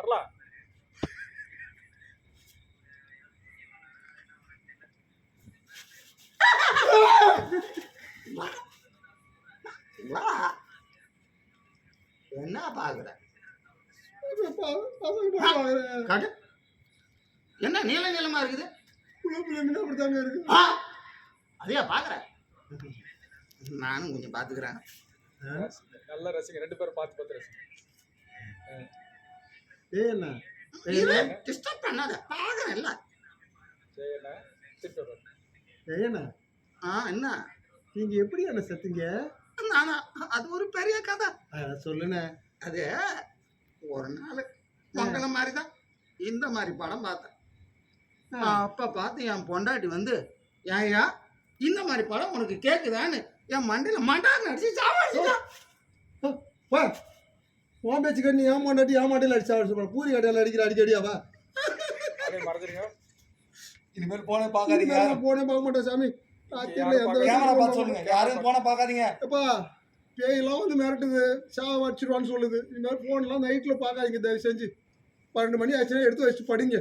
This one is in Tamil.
வரலாம். என்ன பாக்குற? என்ன நீள நீளமா இருக்குது? அப்படித்தாங்க இருக்கு. அதையா பாக்குற? நானும் கொஞ்சம் பாத்துக்கிறேன். நல்ல ரசிங்க, 2 பேரும் பார்த்து ரசிங்க. என்ன டிஸ்டர்ப் பண்ணாத, பாக்குறேன்ல. சரிண்ணா, திருப்பி வர. என்ன என்ன நீங்க எப்படி என்ன செத்தீங்க? நானா? அது ஒரு பெரிய கதை. சொல்லுண்ணே. அது ஒரு நாள் மங்கள மாதிரிதான் இந்த மாதிரி படம் பார்த்தேன். அப்ப பார்த்து என் பொண்டாட்டி வந்து, ஏயா இந்த மாதிரி படம் உனக்கு கேக்குதான்னு என் மண்டையில மண்டாங்க அடிச்சு சாவாடிச்சா. உன் பேச்சு கண்ணி ஏமாண்டாட்டி ஏமாண்டையில் அடிச்சா பூரி கடையில் அடிக்கிற அடிக்கடியாவா? மறந்துடுங்க. இனிமேல் போனே பாக்காதீங்க. போனே பார்க்க மாட்டேன் சாமி. கேமரா பார்த்து சொல்லுங்க, யாரும் போன பாக்காதீங்க. அப்பா பேயெல்லாம் வந்து மிரட்டுது, சாவ அடிச்சிடுவான்னு சொல்லுது. இனிமேல் ஃபோன்லாம் நைட்டில் பார்க்காதீங்க தயவு செஞ்சு. 12 மணி ஆச்சுன்னா எடுத்து வச்சுட்டு படிங்க.